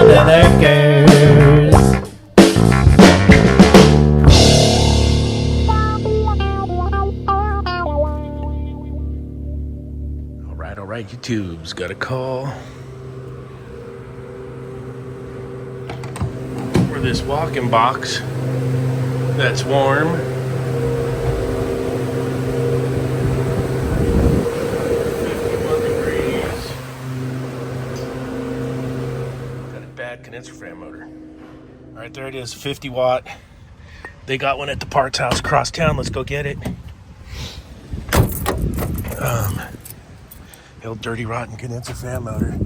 lurkers. All right, YouTube's got a call for this walk-in box that's warm. Condenser fan motor. All right, there it is, 50 watt. They got one at the parts house across town. Let's go get it. The old dirty rotten condenser fan motor.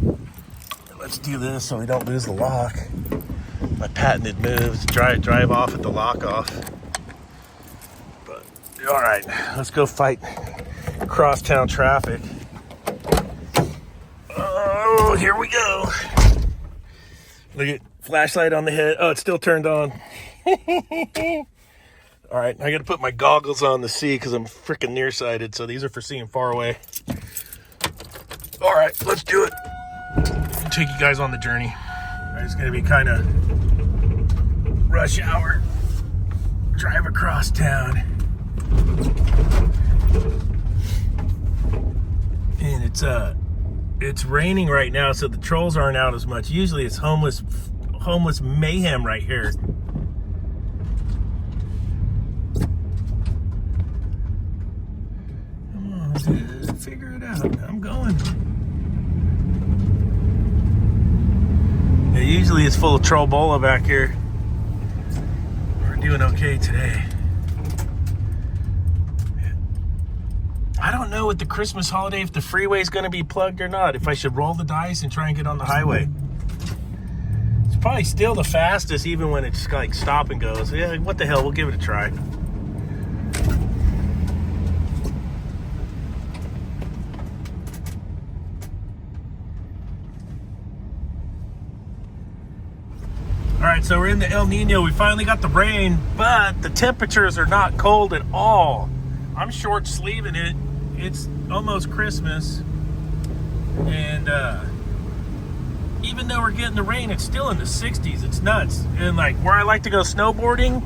Let's do this so we don't lose the lock. My patented moves, drive off at the lock off. But all right, let's go fight crosstown traffic. Oh, here we go. Look at flashlight on the head. Oh, it's still turned on. All right, I got to put my goggles on to see because I'm freaking nearsighted. So these are for seeing far away. All right, let's do it. I'll take you guys on the journey. All right, it's going to be kind of rush hour. Drive across town. And it's raining right now, so the trolls aren't out as much. Usually it's homeless mayhem right here. Come on, dude, figure it out. I'm going. Yeah, usually it's full of troll-bola back here. We're doing okay today. I don't know with the Christmas holiday if the freeway is going to be plugged or not. If I should roll the dice and try and get on the highway. It's probably still the fastest even when it's like stop and go. So yeah, what the hell, we'll give it a try. All right, so we're in the El Nino. We finally got the rain, but the temperatures are not cold at all. I'm short sleeving it. It's almost Christmas, and even though we're getting the rain, it's still in the 60s. It's nuts. And like where I like to go snowboarding,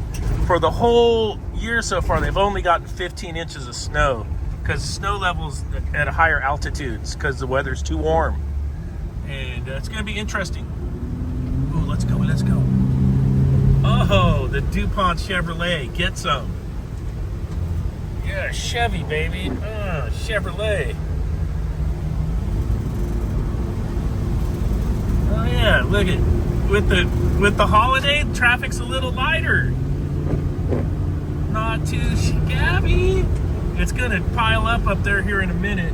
for the whole year so far, they've only gotten 15 inches of snow because snow levels at higher altitudes because the weather's too warm. And it's going to be interesting. Oh, let's go. Oh, the DuPont Chevrolet. Get some. Yeah, Chevy, baby. Chevrolet. Oh yeah, look at with the holiday, traffic's a little lighter. Not too shabby. It's gonna pile up there here in a minute.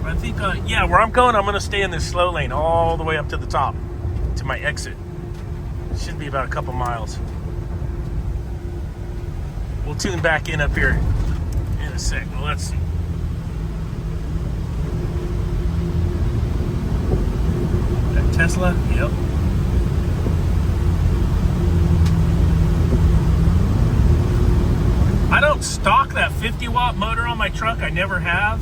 I think, yeah, where I'm going, I'm gonna stay in this slow lane all the way up to the top, to my exit. It should be about a couple miles. We'll tune back in up here in a sec. Well, let's see. That Tesla? Yep. I don't stock that 50 watt motor on my truck. I never have.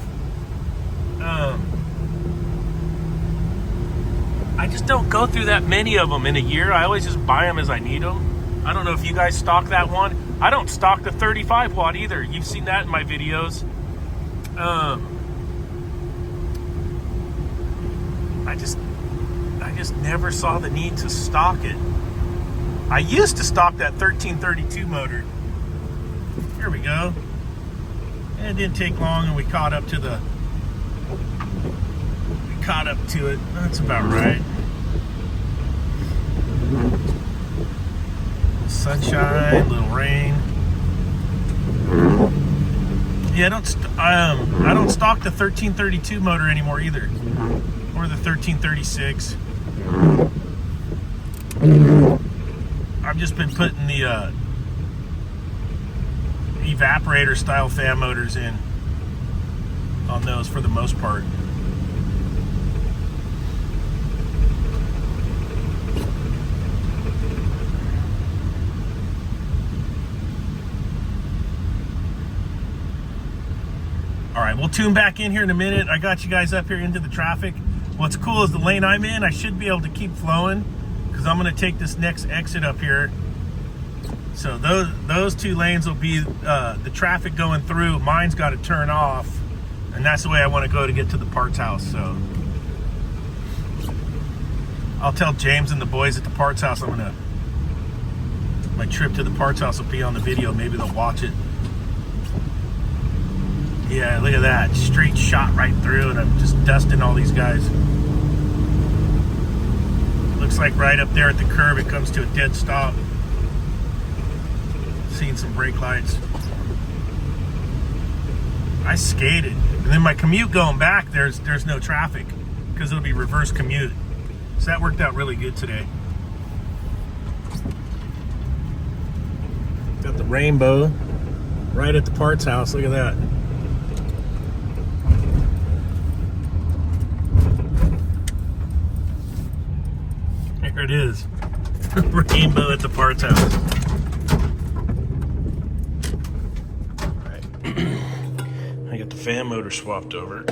I just don't go through that many of them in a year. I always just buy them as I need them. I don't know if you guys stock that one. I don't stock the 35 watt either. You've seen that in my videos. I just never saw the need to stock it. I used to stock that 1332 motor. Here we go. And it didn't take long, and we caught up to it. That's about right. Sunshine, little rain. Yeah, I don't stock the 1332 motor anymore either, or the 1336. I've just been putting the evaporator style fan motors in on those for the most part. All right, we'll tune back in here in a minute. I got you guys up here into the traffic. What's cool is the lane I'm in, I should be able to keep flowing because I'm going to take this next exit up here. So those 2 lanes will be the traffic going through. Mine's got to turn off, and that's the way I want to go to get to the parts house. So I'll tell James and the boys at the parts house my trip to the parts house will be on the video. Maybe they'll watch it. Yeah, look at that. Straight shot right through, and I'm just dusting all these guys. Looks like right up there at the curb, it comes to a dead stop. Seeing some brake lights. I skated, and then my commute going back, there's no traffic because it'll be reverse commute. So that worked out really good today. Got the rainbow right at the parts house. Look at that. There it is. Rainbow at the parts house. I got the fan motor swapped over.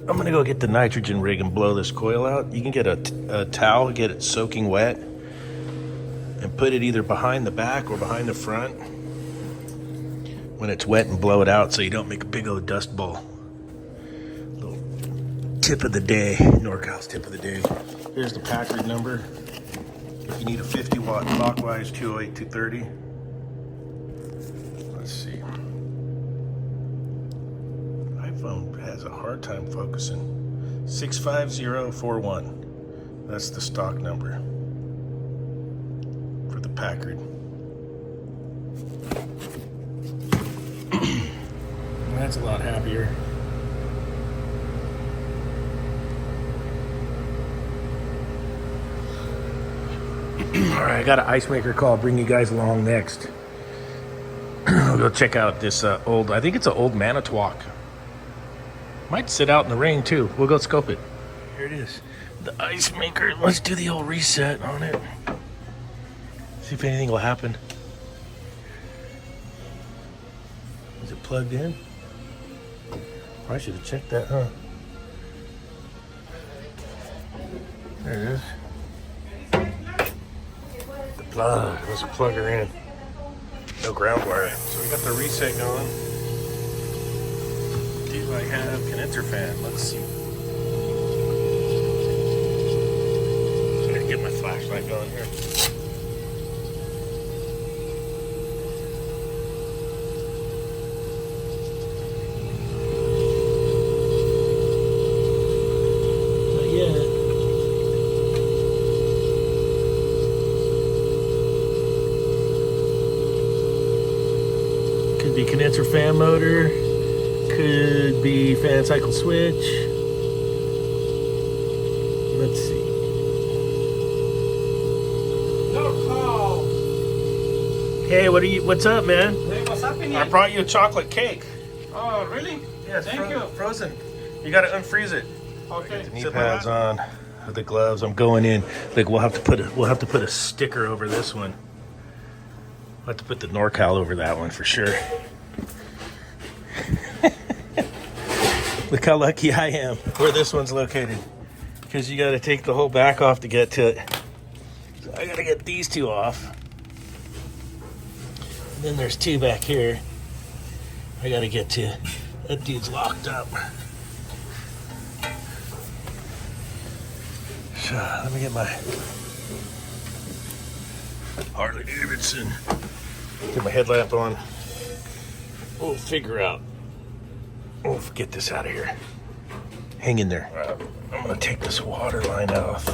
I'm gonna go get the nitrogen rig and blow this coil out. You can get a towel, get it soaking wet, and put it either behind the back or behind the front when it's wet, and blow it out so you don't make a big old dust bowl. Little tip of the day, NorCal's tip of the day. Here's the Packard number. If you need a 50 watt clockwise, 208, 230. Let's see. iPhone has a hard time focusing. 65041. That's the stock number for the Packard. That's a lot happier. All right, I got an ice maker call. I'll bring you guys along next. I'll go check out this old, I think it's an old Manitowoc. Might sit out in the rain too. We'll go scope it. Here it is. The ice maker. Let's do the old reset on it. See if anything will happen. Is it plugged in? I should have checked that, huh? There it is. The plug. Let's plug her in. No ground wire. So we got the reset going. Do I have condenser fan? Let's see. I'm gonna get my flashlight going here. Not yet. Could be condenser fan motor. Could be fan cycle switch. Let's see. No. Hey, what's up, man? Hey, what's happening? I brought you a chocolate cake. Oh, really? Yes, Thank you. Frozen. You gotta unfreeze it. Okay. Knee pads on, with the gloves. I'm going in. Like we'll have to put a sticker over this one. We'll have to put the NorCal over that one for sure. Look how lucky I am where this one's located. Because you got to take the whole back off to get to it. So I got to get these two off. And then there's two back here. I got to get to. That dude's locked up. So let me get my Harley Davidson. Get my headlamp on. We'll figure out. We'll get this out of here. Hang in there. I'm gonna take this water line off.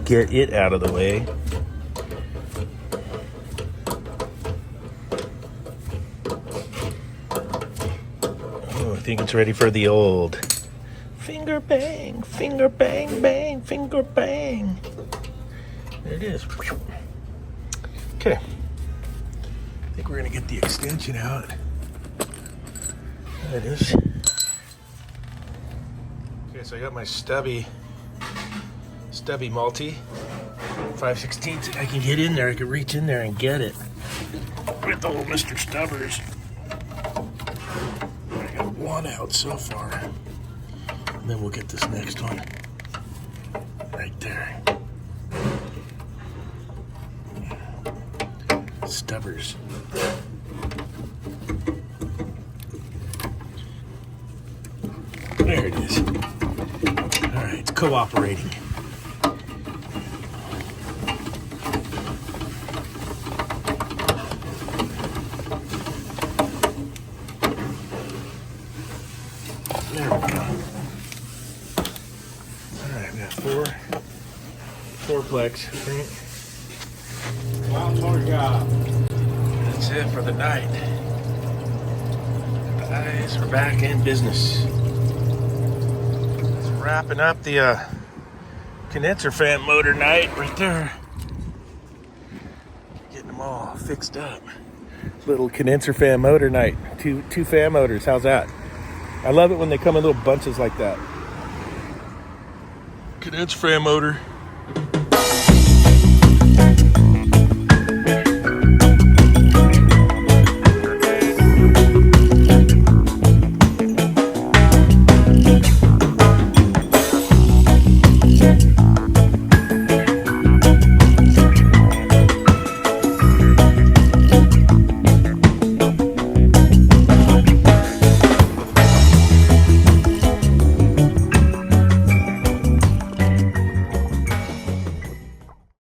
Get it out of the way. Oh, I think it's ready for the old finger bang, finger bang, bang, finger bang. There it is. Okay. I think we're gonna get the extension out. There it is. Okay, so I got my stubby multi 5/16. I can get in there. I can reach in there and get it with old Mr. Stubbers. I got one out so far, and then we'll get this next one right there. Stubbers. There it is. All right, it's cooperating. There we go. All right, we got fourplex. One more job. That's it for the night. Guys, we're back in business. Just wrapping up the condenser fan motor night right there. Getting them all fixed up. Little condenser fan motor night. Two fan motors. How's that? I love it when they come in little bunches like that. Condenser fan motor.